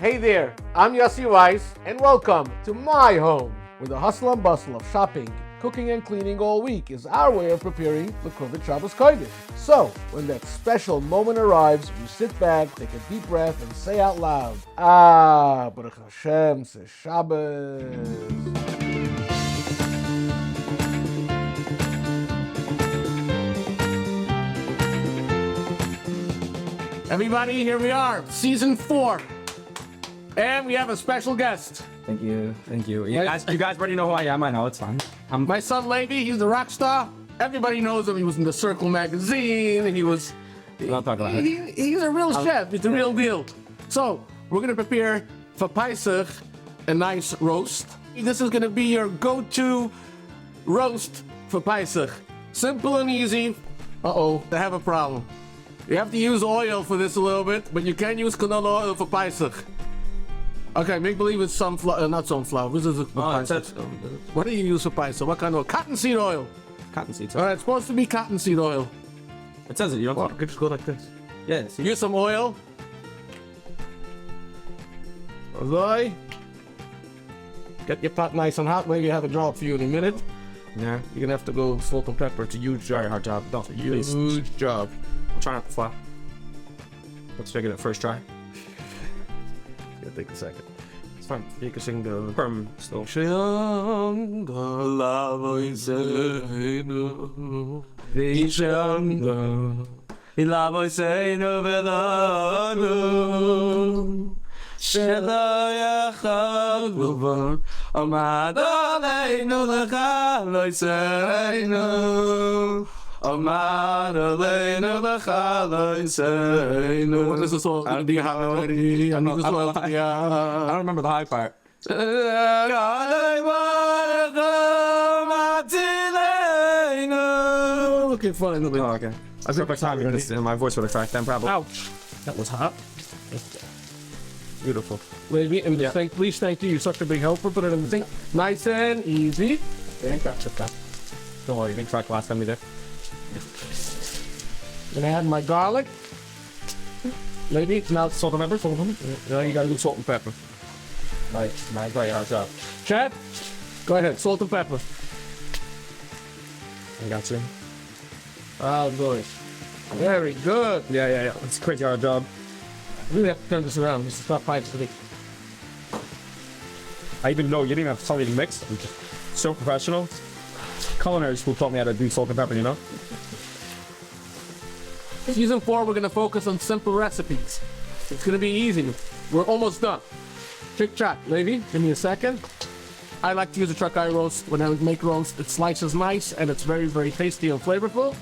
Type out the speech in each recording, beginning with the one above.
Hey there, I'm Yussi Weisz, and welcome to my home, where the hustle and bustle of shopping, cooking, and cleaning all week is our way of preparing the kumzitz Shabbos Kodesh. So, when that special moment arrives, we sit back, take a deep breath, and say out loud, Baruch Hashem, it's Shabbos. Everybody, here we are, season 4. And we have a special guest. Thank you. You guys already know who I am. I know, it's fine. My son Levi, he's a rock star. Everybody knows him. He was in the Circle magazine. I'll talk about it. He's a real chef. He's the real deal. So, we're going to prepare for Pesach a nice roast. This is going to be your go-to roast for Pesach. Simple and easy. I have a problem. You have to use oil for this a little bit, but you can use canola oil for Pesach. Okay, make believe it's sunflower, not sunflower. This is what do you use for Pesach? What kind of oil? Cottonseed oil. Cottonseed. All right, it's supposed to be cottonseed oil. It says it. You don't. Well, I could just go like this. Yeah. Use some oil. Levi. Get your pot nice and hot. Maybe I have a job for you in a minute. Yeah. You're gonna have to go salt and pepper. It's a huge job. Very hard job. Don't. Huge job. I'm trying not to flop. Let's figure it first try. It's gonna take a second. It's fine. You can sing the Perm still. שלא יחל גובר, עמד עלינו לך לא יצאנו, עמד עלינו לך לא יצאנו. This is so, I don't remember the high part. Okay, fine. Oh, okay. That's perfect timing. My voice would have cracked then, probably. Ouch. That was hot. Beautiful. Lady, and please thank you. You're such a big helper. Put it in the sink. Nice and easy. Don't worry, you didn't crack last time either. Gonna add my garlic. Lady, now salt and pepper. Now you gotta do salt and pepper. Nice, very hard job. Chad, go ahead. Salt and pepper. I got you. Oh, good. Very good. Yeah. It's a crazy hard job. I really have to turn this around. This is not pipes for me. I even know you didn't have something mixed. I'm just so professional. Culinary school taught me how to do salt and pepper, you know? Season 4, we're going to focus on simple recipes. It's going to be easy. We're almost done. Chick chat. Levi, give me a second. I like to use a truck eye roast. When I make roast, it slices nice and it's very, very tasty and flavorful.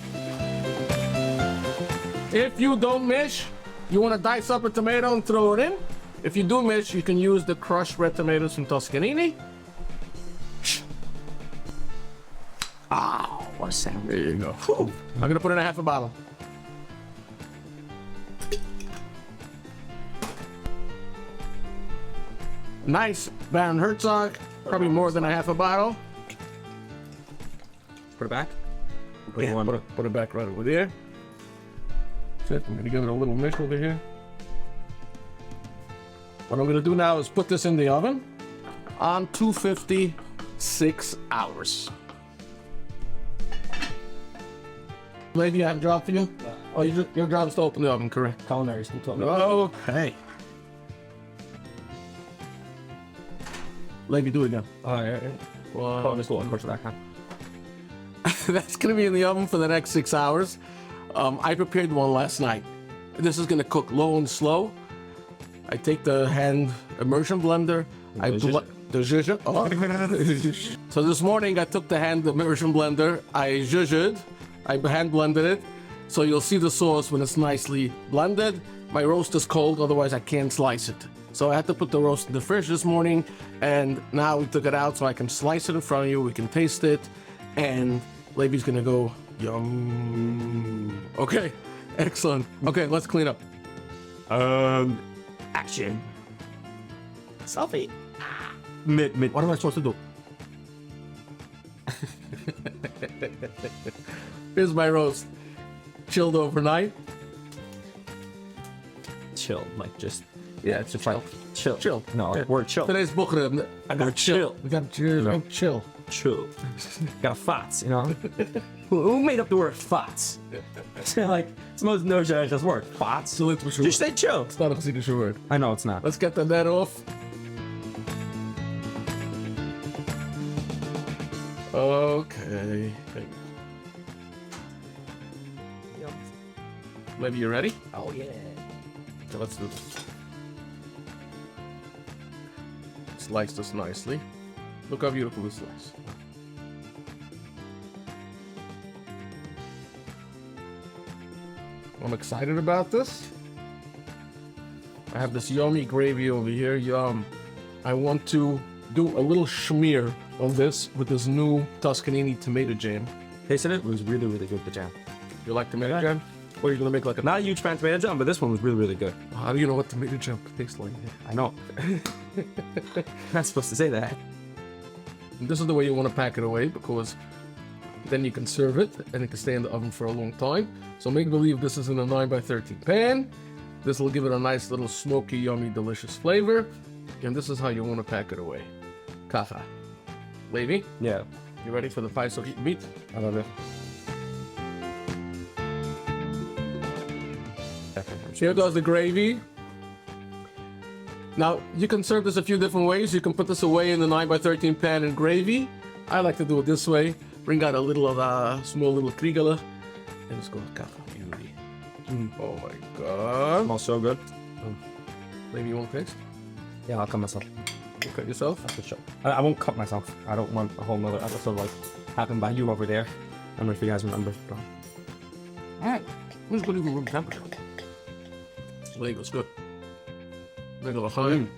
If you don't mish, you want to dice up a tomato and throw it in. If you do mish, you can use the crushed red tomatoes from Toscanini. Oh, what a sound. There you go. I'm going to put in a half a bottle. Nice Baron Herzog, probably more than a half a bottle. Put it back. Put it back right over there. That's it. I'm going to give it a little mish over here. What I'm going to do now is put this in the oven on 250, 6 hours. Lady, I have a job for you? Oh, your job is to open the oven, correct? Culinary school taught me. Okay. Lady, do it again. Culinary school, of course, that kind. That's going to be in the oven for the next 6 hours. I prepared one last night. This is going to cook low and slow. I take the hand immersion blender. So this morning I took the hand immersion blender. I hand blended it. So you'll see the sauce when it's nicely blended. My roast is cold, otherwise I can't slice it. So I had to put the roast in the fridge this morning, and now we took it out so I can slice it in front of you. We can taste it, and Levi's gonna go yum. Okay, excellent. Okay, let's clean up. Action. Selfie. Mid. What am I supposed to do? Here's my roast. Chilled overnight. Chill, like just Yeah, it's just like chill. Chill. No, Yeah. we're chill. Today's book. I gotta chill. We got to chill. Chill. Got fats, you know? Who made up the word fats? Like, it's the most no-judge word. Fats. Just say chill. It's not a Hasidic word. I know it's not. Let's get the net off. Okay. Maybe you ready? Oh, yeah. Okay, let's do this. Slice this nicely. Look how beautiful this is. I'm excited about this. I have this yummy gravy over here. Yum. I want to do a little schmear on this with this new Toscanini tomato jam. Tasted it? It was really, really good, the jam. You like tomato jam? Or are you gonna make like a... Not a huge fan of tomato jam, but this one was really, really good. How do you know what tomato jam tastes like? I know. Not supposed to say that. And this is the way you want to pack it away, because then you can serve it and it can stay in the oven for a long time. So make believe this is in a 9x13 pan. This will give it a nice little smoky, yummy, delicious flavor. And this is how you want to pack it away. Kacha. Levi, Yeah. you ready for the Paisach meat? I love it. Here goes the gravy. Now, you can serve this a few different ways. You can put this away in the 9x13 pan in gravy. I like to do it this way. Bring out a little of small little kriegele. And just go kacha. Beauty. Oh my god. Smells so good. Maybe you won't taste? Yeah, I'll cut myself. You cut yourself? For sure. I won't cut myself. I don't want a whole nother episode like happened by you over there. I don't know if you guys remember. But... Alright. Who's good even room temperature? Leg was good. Leg of l'chaim.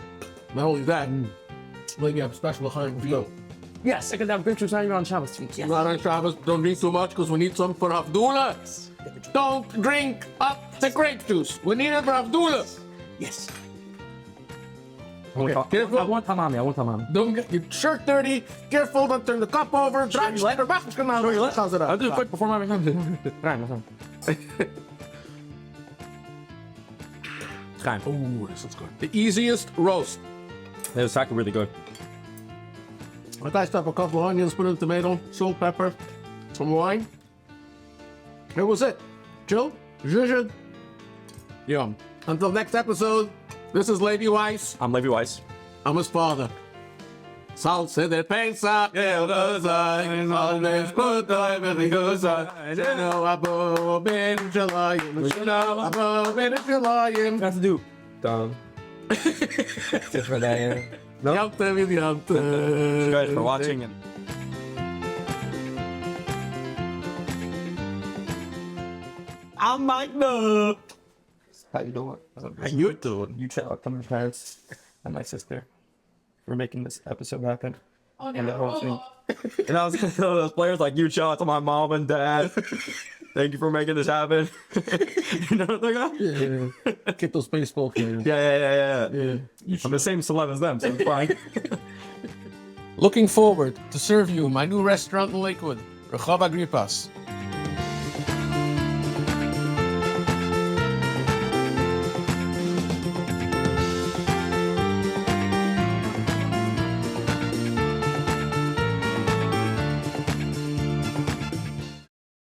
Not only that, leg you have special l'chaim for you. Yes, I can have pictures now you're on Shabbos. Yes. Not on Shabbos, don't drink too much because we need some for Havdula. Don't drink up the grape juice. We need it for Havdula. Yes. Okay, careful. I want tamami. Don't get your shirt dirty. Careful, don't turn the cup over. Draag je lekker weg. I'll do it quick before my comes in. Ooh, this is good. The easiest roast. It was actually really good. I diced up a couple of onions, put in tomato, salt, pepper, some wine. That was it. Chill, zhuzh, yum. Until next episode, this is Levi Weisz. I'm Levi Weisz. I'm his father. Salsa de pensa, el design, always put time in the good side. You know, I've been July, you know, I've been July. Have to do. Dumb. Just for that, yeah. No? Yom Tov, Yom Tov. Thank you guys for watching. And I'm Mike. No. How you doing? How you doing? You shout out to my parents and my sister for making this episode happen. Oh, no. And the whole thing. And I was gonna tell those players like, you shout out to my mom and dad. Thank you for making this happen. You know what they're going? Yeah. Get those baseball players. Yeah. I'm the same celeb as them, so it's fine. Looking forward to serve you in my new restaurant in Lakewood, Rehov Agrippas.